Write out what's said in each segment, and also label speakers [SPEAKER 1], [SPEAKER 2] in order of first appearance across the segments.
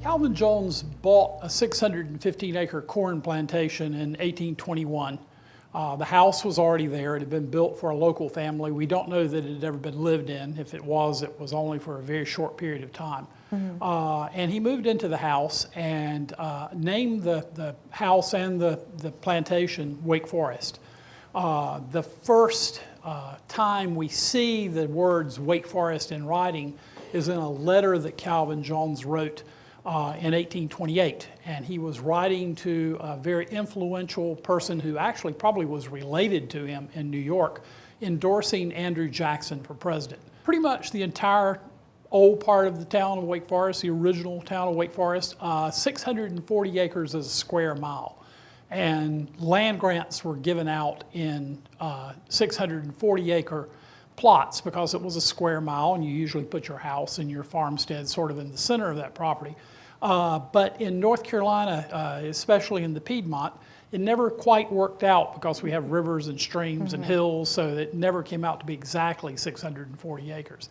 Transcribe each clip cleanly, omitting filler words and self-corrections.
[SPEAKER 1] Calvin Jones bought a 615-acre corn plantation in 1821. The house was already there. It had been built for a local family. We don't know that it had ever been lived in. If it was only for a very short period of time. And he moved into the house and named the house and the plantation Wake Forest. The first time we see the words Wake Forest in writing is in a letter that Calvin Jones wrote in 1828, and he was writing to a very influential person who actually probably was related to him in New York, endorsing Andrew Jackson for president. Pretty much the entire old part of the town of Wake Forest, the original town of Wake Forest, 640 acres is a square mile, and land grants were given out in 640-acre plots because it was a square mile, and you usually put your house and your farmstead sort of in the center of that property. But in North Carolina, especially in the Piedmont, it never quite worked out because we have rivers and streams and hills, so it never came out to be exactly 640 acres.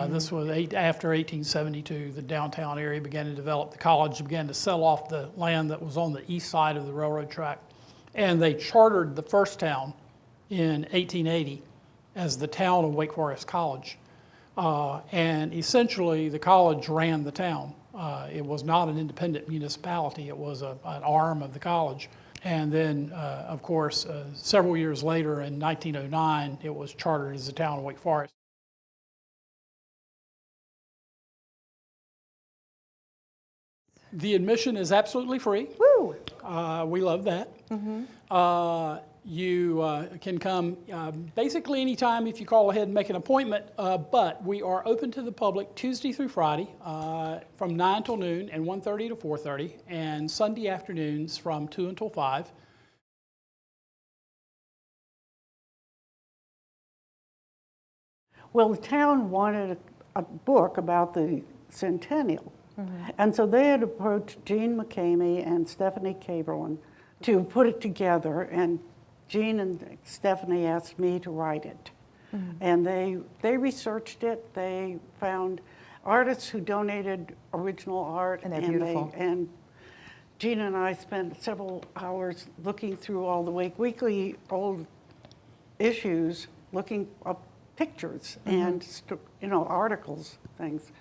[SPEAKER 1] This was after 1872, the downtown area began to develop. The college began to sell off the land that was on the east side of the railroad track. And they chartered the first town in 1880 as the town of Wake Forest College. And essentially, the college ran the town. It was not an independent municipality. It was an arm of the college. And then, of course, several years later, in 1909, it was chartered as the town of Wake Forest. The admission is absolutely free.
[SPEAKER 2] Woo!
[SPEAKER 1] We love that. You can come basically anytime if you call ahead and make an appointment, but we are open to the public Tuesday through Friday from 9 till noon and 1:30 to 4:30, and Sunday afternoons from 2 until 5.
[SPEAKER 2] Well, the town wanted a book about the centennial. And so they had approached Jean McCamey and Stephanie Caberlin to put it together, and Jean and Stephanie asked me to write it. And they researched it. They found artists who donated original art.
[SPEAKER 3] And they're beautiful.
[SPEAKER 2] And Jean and I spent several hours looking through all the Weekly old issues, looking up pictures and articles, things.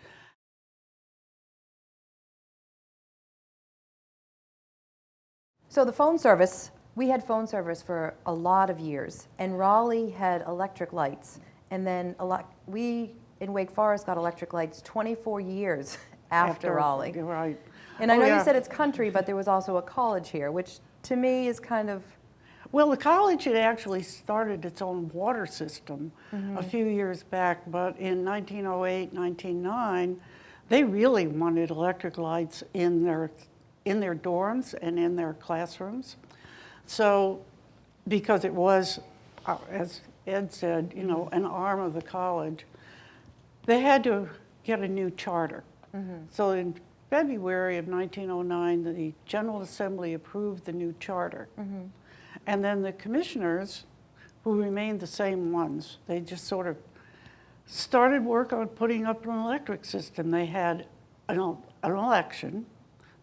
[SPEAKER 3] So the phone service, we had phone service for a lot of years, and Raleigh had electric lights, and then we in Wake Forest got electric lights 24 years after Raleigh.
[SPEAKER 2] You're right.
[SPEAKER 3] And I know you said it's country, but there was also a college here, which to me is kind of...
[SPEAKER 2] Well, the college had actually started its own water system a few years back, but in 1908, 1909, they really wanted electric lights in their dorms and in their classrooms. So, because it was, as Ed said, an arm of the college, they had to get a new charter. So in February of 1909, the General Assembly approved the new charter. And then the commissioners, who remained the same ones, they just sort of started work on putting up an electric system. They had an election.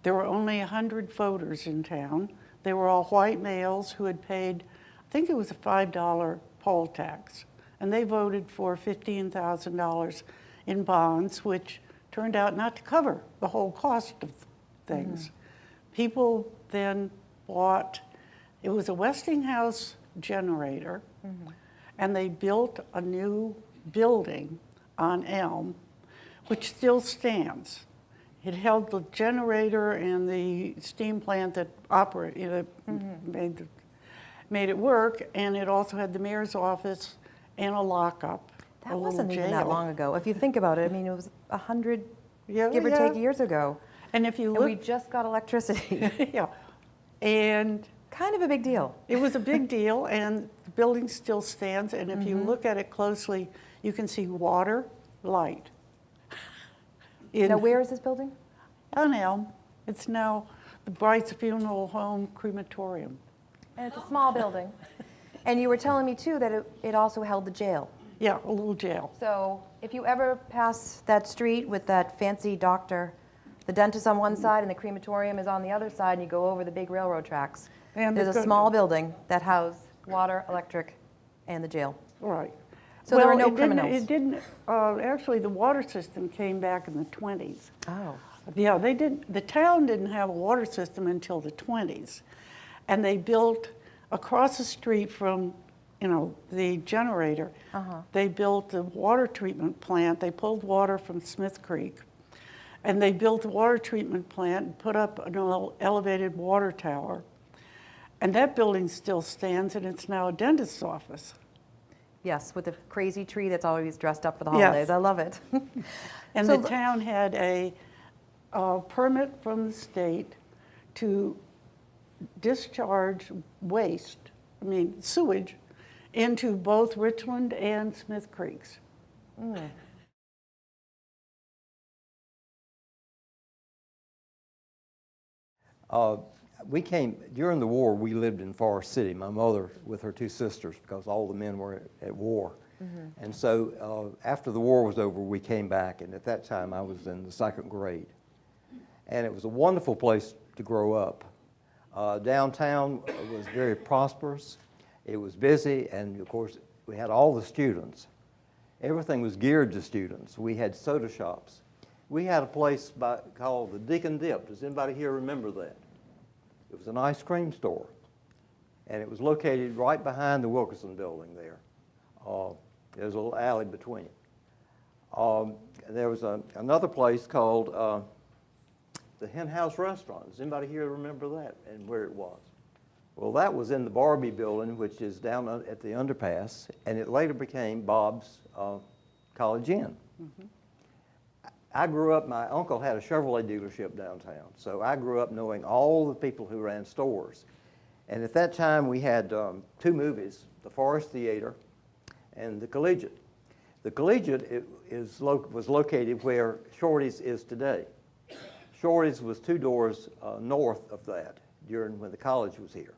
[SPEAKER 2] There were only 100 voters in town. They were all white males who had paid, I think it was a $5 poll tax. And they voted for $15,000 in bonds, which turned out not to cover the whole cost of things. People then bought, it was a Westinghouse generator, and they built a new building on Elm, which still stands. It held the generator and the steam plant that operated, made it work, and it also had the mayor's office and a lockup.
[SPEAKER 3] That wasn't even that long ago. If you think about it, I mean, it was 100, give or take, years ago.
[SPEAKER 2] And if you look,
[SPEAKER 3] and we just got electricity.
[SPEAKER 2] And
[SPEAKER 3] kind of a big deal.
[SPEAKER 2] It was a big deal, and the building still stands. And if you look at it closely, you can see water, light.
[SPEAKER 3] Now, where is this building?
[SPEAKER 2] On Elm. It's now the Bright's Funeral Home Crematorium.
[SPEAKER 3] And it's a small building. And you were telling me too that it also held the jail.
[SPEAKER 2] Yeah, a little jail.
[SPEAKER 3] So if you ever pass that street with that fancy doctor, the dentist on one side and the crematorium is on the other side, and you go over the big railroad tracks,
[SPEAKER 2] And
[SPEAKER 3] there's a small building that housed water, electric, and the jail.
[SPEAKER 2] Right.
[SPEAKER 3] So there were no
[SPEAKER 2] it
[SPEAKER 3] criminals.
[SPEAKER 2] Actually, the water system came back in the 20s.
[SPEAKER 3] Oh.
[SPEAKER 2] Yeah, the town didn't have a water system until the 20s. And they built across the street from, the generator, they built a water treatment plant. They pulled water from Smith Creek. And they built a water treatment plant and put up an elevated water tower. And that building still stands, and it's now a dentist's office.
[SPEAKER 3] Yes, with the crazy tree that's always dressed up for the
[SPEAKER 2] Yes.
[SPEAKER 3] holidays. I love it.
[SPEAKER 2] And
[SPEAKER 3] So
[SPEAKER 2] the town had a permit from the state to discharge sewage, into both Richland and Smith Creeks.
[SPEAKER 4] We came, during the war, we lived in Forest City, my mother with her two sisters, because all the men were at war. And so after the war was over, we came back, and at that time I was in the 2nd grade. And it was a wonderful place to grow up. Downtown was very prosperous. It was busy, and of course, we had all the students. Everything was geared to students. We had soda shops. We had a place called the Deacon Dip. Does anybody here remember that? It was an ice cream store, and it was located right behind the Wilkerson building there. There's a little alley between it. There was another place called the Hen House Restaurant. Does anybody here remember that and where it was? Well, that was in the Barbie building, which is down at the underpass, and it later became Bob's College Inn. I grew up, my uncle had a Chevrolet dealership downtown, so I grew up knowing all the people who ran stores. And at that time, we had 2 movies, the Forest Theater and the Collegiate. The Collegiate was located where Shorty's is today. Shorty's was 2 doors north of that when the college was here.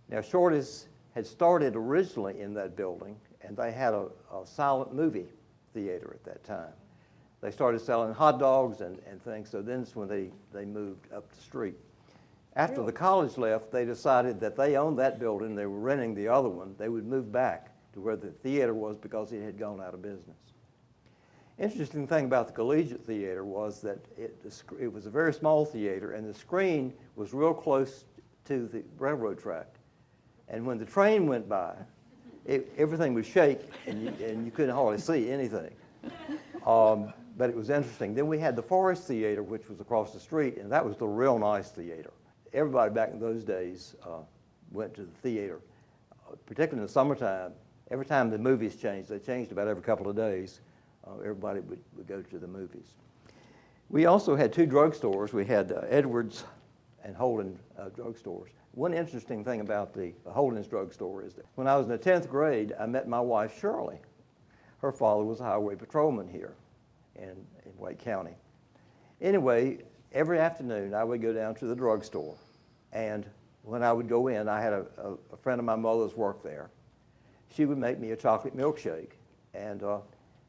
[SPEAKER 4] Now, Shorty's had started originally in that building, and they had a silent movie theater at that time. They started selling hot dogs and things, so then it's when they moved up the street. After the college left, they decided that they owned that building, they were renting the other one, they would move back to where the theater was because it had gone out of business. Interesting thing about the Collegiate Theater was that it was a very small theater, and the screen was real close to the railroad track. And when the train went by, everything would shake, and you couldn't hardly see anything. But it was interesting. Then we had the Forest Theater, which was across the street, and that was the real nice theater. Everybody back in those days went to the theater, particularly in the summertime. Every time the movies changed, they changed about every couple of days, everybody would go to the movies. We also had 2 drugstores. We had Edwards and Holden drugstores. One interesting thing about the Holden's drugstore is that when I was in the 10th grade, I met my wife, Shirley. Her father was a highway patrolman here in Wake County. Anyway, every afternoon I would go down to the drugstore, and when I would go in, I had a friend of my mother's worked there. She would make me a chocolate milkshake, and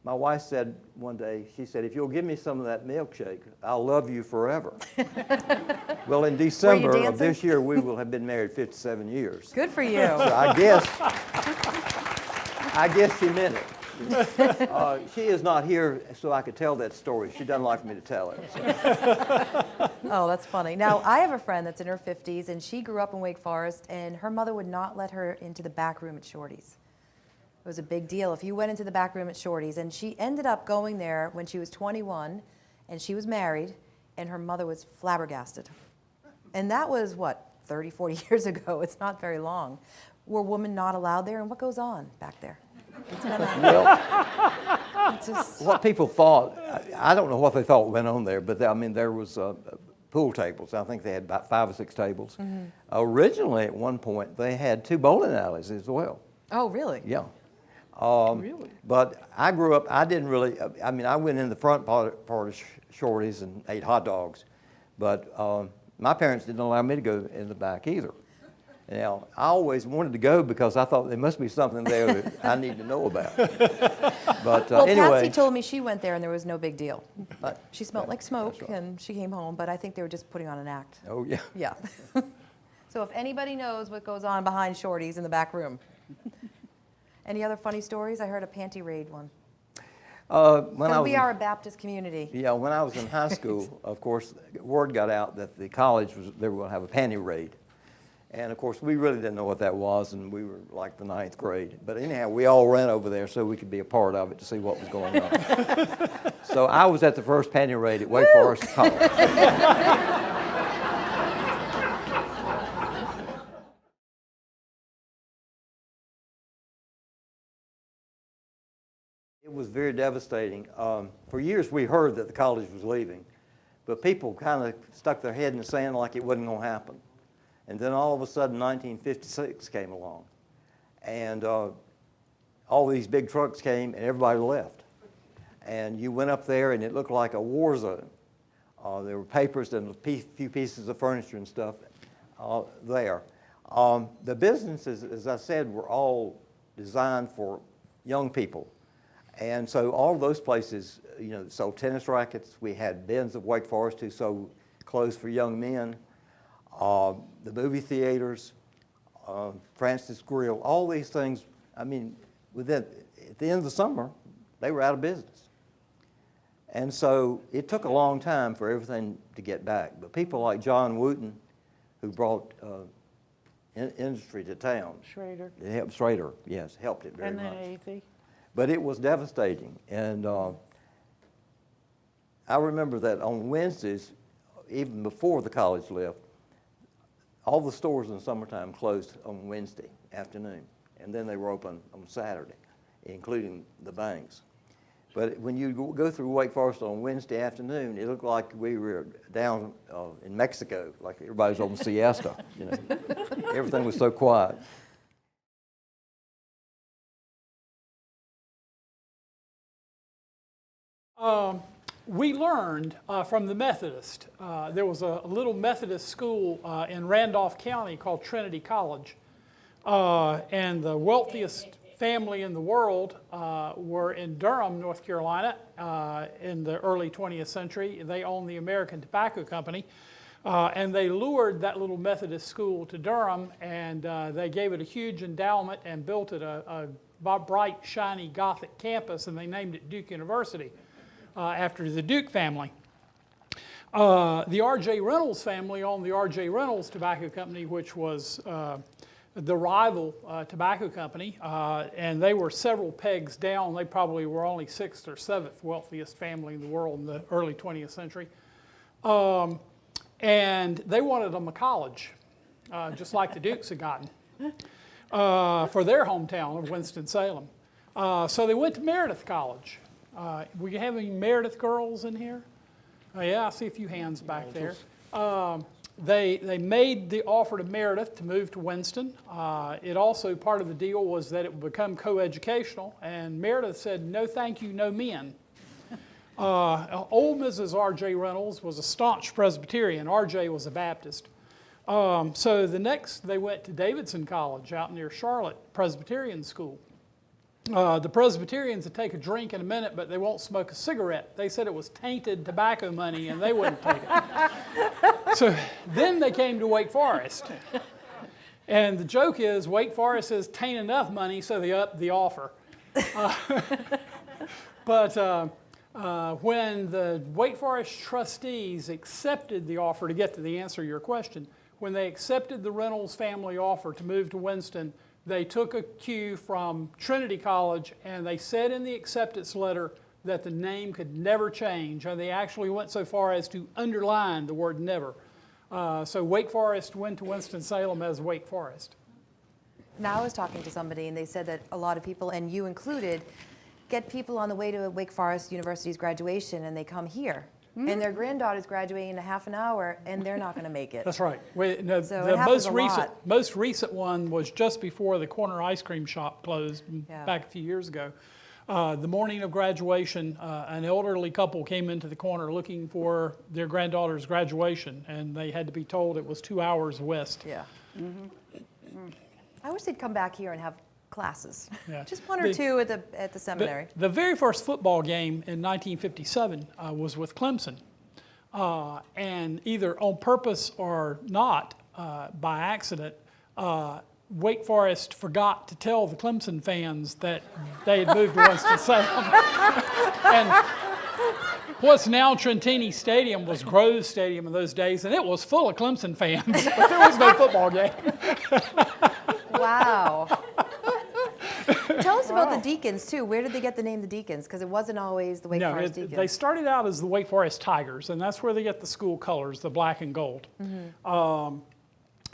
[SPEAKER 4] my wife said one day, she said, "If you'll give me some of that milkshake, I'll love you forever." Well, in December of this year, we will have been married 57 years.
[SPEAKER 3] Good for you.
[SPEAKER 4] So I guess she meant it. She is not here so I could tell that story. She doesn't like me to tell it. So.
[SPEAKER 3] Oh, that's funny. Now, I have a friend that's in her 50s, and she grew up in Wake Forest, and her mother would not let her into the back room at Shorty's. It was a big deal if you went into the back room at Shorty's, and she ended up going there when she was 21, and she was married, and her mother was flabbergasted. And that was, 30, 40 years ago. It's not very long. Were women not allowed there, and what goes on back there?
[SPEAKER 4] Well, what people thought, I don't know what they thought went on there, but there was pool tables. I think they had about 5 or 6 tables. Originally, at one point, they had 2 bowling alleys as well.
[SPEAKER 3] Oh, really?
[SPEAKER 4] Yeah.
[SPEAKER 2] Really?
[SPEAKER 4] But I grew up, I didn't really, I went in the front part of Shorty's and ate hot dogs, but my parents didn't allow me to go in the back either. Now, I always wanted to go because I thought there must be something there that I need to know about. But
[SPEAKER 3] Well,
[SPEAKER 4] anyway.
[SPEAKER 3] Patsy told me she went there and there was no big deal. But she smelled like smoke and she came home, but I think they were just putting on an act.
[SPEAKER 4] Oh, yeah.
[SPEAKER 3] Yeah. So if anybody knows what goes on behind Shorty's in the back room. Any other funny stories? I heard a panty raid one. We are a Baptist community.
[SPEAKER 4] Yeah, when I was in high school, of course, word got out that the college they were going to have a panty raid. And of course, we really didn't know what that was, and we were like the 9th grade. But anyhow, we all ran over there so we could be a part of it to see what was going on. So I was at the first panty raid at Wake Forest College. It was very devastating. For years, we heard that the college was leaving, but people kind of stuck their head in the sand like it wasn't going to happen. And then all of a sudden, 1956 came along, and all these big trucks came, and everybody left. And you went up there, and it looked like a war zone. There were papers and a few pieces of furniture and stuff there. The businesses, as I said, were all designed for young people. And so all those places, you know, sold tennis rackets. We had Ben's of Wake Forest who sold clothes for young men. The movie theaters, Francis Grill, all these things, I mean, at the end of the summer, they were out of business. And so it took a long time for everything to get back. But people like John Wooten, who brought industry to town. Schrader, yes, helped it very much.
[SPEAKER 2] And then Athey.
[SPEAKER 4] But it was devastating. And I remember that on Wednesdays, even before the college left, all the stores in the summertime closed on Wednesday afternoon, and then they were open on Saturday, including the banks. But when you go through Wake Forest on Wednesday afternoon, it looked like we were down in Mexico, like everybody's on siesta. You know, everything was so quiet.
[SPEAKER 1] We learned from the Methodist. There was a little Methodist school in Randolph County called Trinity College. And the wealthiest family in the world were in Durham, North Carolina, in the early 20th century. They owned the American Tobacco Company. And they lured that little Methodist school to Durham, and they gave it a huge endowment and built it a bright, shiny Gothic campus, and they named it Duke University. After the Duke family. The R.J. Reynolds family owned the R.J. Reynolds Tobacco Company, which was the rival tobacco company, and they were several pegs down. They probably were only 6th or 7th wealthiest family in the world in the early 20th century. And they wanted them a college, just like the Dukes had gotten, for their hometown of Winston-Salem. So they went to Meredith College. We have any Meredith girls in here? Yeah, I see a few hands back there. They made the offer to Meredith to move to Winston. It also, part of the deal was that it would become co-educational, and Meredith said, no thank you, no men. Old Mrs. R.J. Reynolds was a staunch Presbyterian. R.J. was a Baptist. So they went to Davidson College out near Charlotte, Presbyterian school. The Presbyterians would take a drink in a minute, but they won't smoke a cigarette. They said it was tainted tobacco money, and they wouldn't take it. So then they came to Wake Forest. And the joke is, Wake Forest says, tain't enough money, so they upped the offer. But when the Wake Forest trustees accepted the offer, to get to the answer to your question, when they accepted the Reynolds family offer to move to Winston, they took a cue from Trinity College, and they said in the acceptance letter that the name could never change, and they actually went so far as to underline the word never. So Wake Forest went to Winston-Salem as Wake Forest.
[SPEAKER 3] Now I was talking to somebody, and they said that a lot of people, and you included, get people on the way to Wake Forest University's graduation, and they come here. And their granddaughter's graduating in a half an hour, and they're not going to make it.
[SPEAKER 1] That's right. The
[SPEAKER 3] happens a lot.
[SPEAKER 1] most recent one was just before the corner ice cream shop closed back a few years ago. The morning of graduation, an elderly couple came into the corner looking for their granddaughter's graduation, and they had to be told it was 2 hours west.
[SPEAKER 3] Yeah. I wish they'd come back here and have classes.
[SPEAKER 1] Yeah.
[SPEAKER 3] Just one or two at the seminary.
[SPEAKER 1] The very first football game in 1957 was with Clemson. And either on purpose or not, by accident, Wake Forest forgot to tell the Clemson fans that they had moved to Winston-Salem. And what's now Trentini Stadium was Grove Stadium in those days, and it was full of Clemson fans, but there was no football game.
[SPEAKER 3] Wow. Tell us about the Deacons, too. Where did they get the name the Deacons? Because it wasn't always the Wake Forest Deacons.
[SPEAKER 1] They started out as the Wake Forest Tigers, and that's where they get the school colors, the black and gold.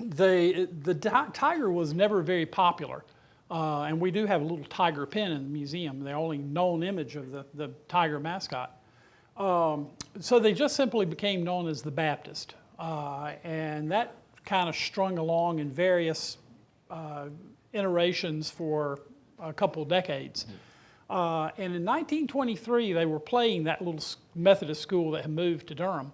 [SPEAKER 1] The tiger was never very popular, and we do have a little tiger pin in the museum, the only known image of the tiger mascot. So they just simply became known as the Baptist, and that kind of strung along in various iterations for a couple of decades. And in 1923, they were playing that little Methodist school that had moved to Durham.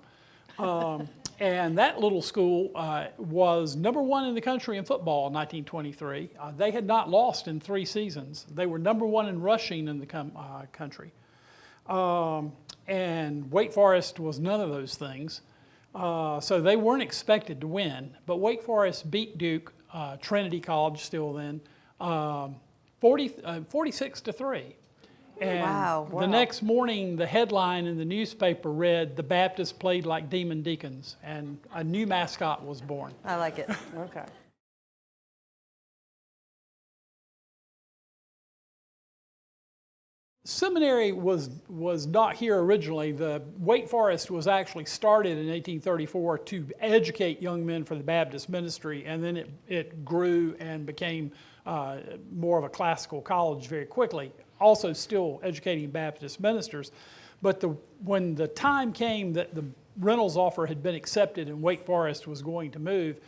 [SPEAKER 1] And that little school was #1 in the country in football in 1923. They had not lost in 3 seasons. They were #1 in rushing in the country. And Wake Forest was none of those things. So they weren't expected to win. But Wake Forest beat Duke, Trinity College still then, 46-3. And
[SPEAKER 3] Wow.
[SPEAKER 1] the next morning, the headline in the newspaper read, "The Baptists played like demon deacons," and a new mascot was born.
[SPEAKER 3] I like it.
[SPEAKER 2] Okay.
[SPEAKER 1] Seminary was not here originally. The Wake Forest was actually started in 1834 to educate young men for the Baptist ministry, and then it grew and became more of a classical college very quickly, also still educating Baptist ministers. But when the time came that the Reynolds offer had been accepted and Wake Forest was going to move,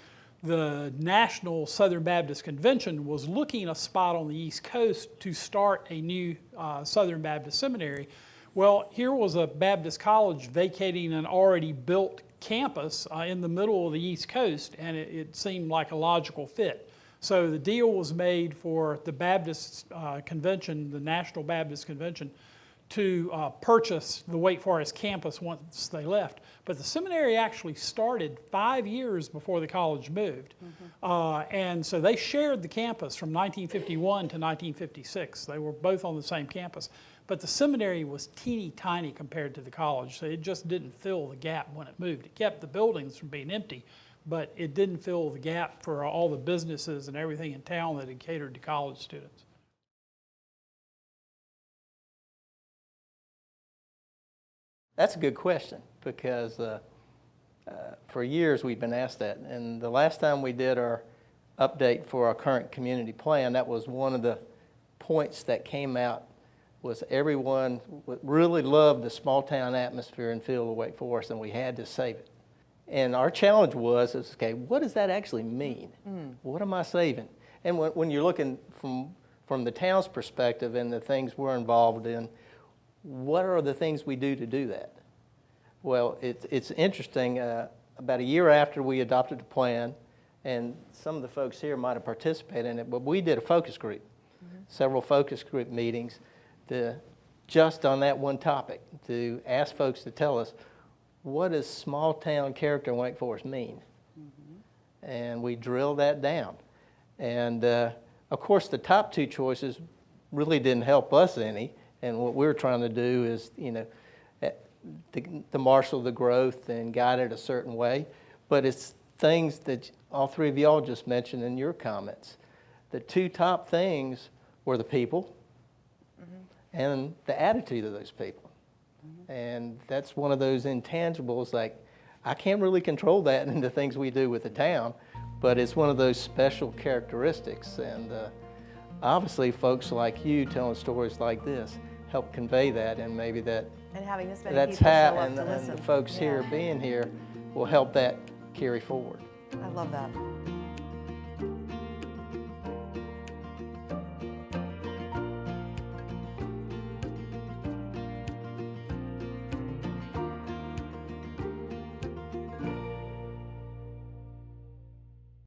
[SPEAKER 1] the National Southern Baptist Convention was looking a spot on the East Coast to start a new Southern Baptist seminary. Well, here was a Baptist college vacating an already built campus in the middle of the East Coast, and it seemed like a logical fit. So the deal was made for the Baptist Convention, the National Baptist Convention, to purchase the Wake Forest campus once they left. But the seminary actually started 5 years before the college moved. And so they shared the campus from 1951 to 1956. They were both on the same campus. But the seminary was teeny tiny compared to the college, so it just didn't fill the gap when it moved. It kept the buildings from being empty, but it didn't fill the gap for all the businesses and everything in town that had catered to college students.
[SPEAKER 5] That's a good question, because for years we've been asked that. And the last time we did our update for our current community plan, that was one of the points that came out, was everyone really loved the small town atmosphere and feel of Wake Forest, and we had to save it. And our challenge was, okay, what does that actually mean? What am I saving? And when you're looking from the town's perspective and the things we're involved in, what are the things we do to do that? Well, it's interesting. About a year after we adopted the plan, and some of the folks here might have participated in it, but we did a focus group, several focus group meetings, just on that one topic, to ask folks to tell us, what does small town character in Wake Forest mean? And we drilled that down. And of course, the top 2 choices really didn't help us any. And what we're trying to do is, to marshal the growth and guide it a certain way. But it's things that all 3 of y'all just mentioned in your comments. The 2 top things were the people and the attitude of those people. And that's one of those intangibles, like, I can't really control that in the things we do with the town, but it's one of those special characteristics. And obviously, folks like you telling stories like this help convey that, and maybe that
[SPEAKER 3] And having this many
[SPEAKER 5] that's
[SPEAKER 3] people
[SPEAKER 5] how,
[SPEAKER 3] show up
[SPEAKER 5] and
[SPEAKER 3] to listen.
[SPEAKER 5] the folks here being here will help that carry forward.
[SPEAKER 3] I love that.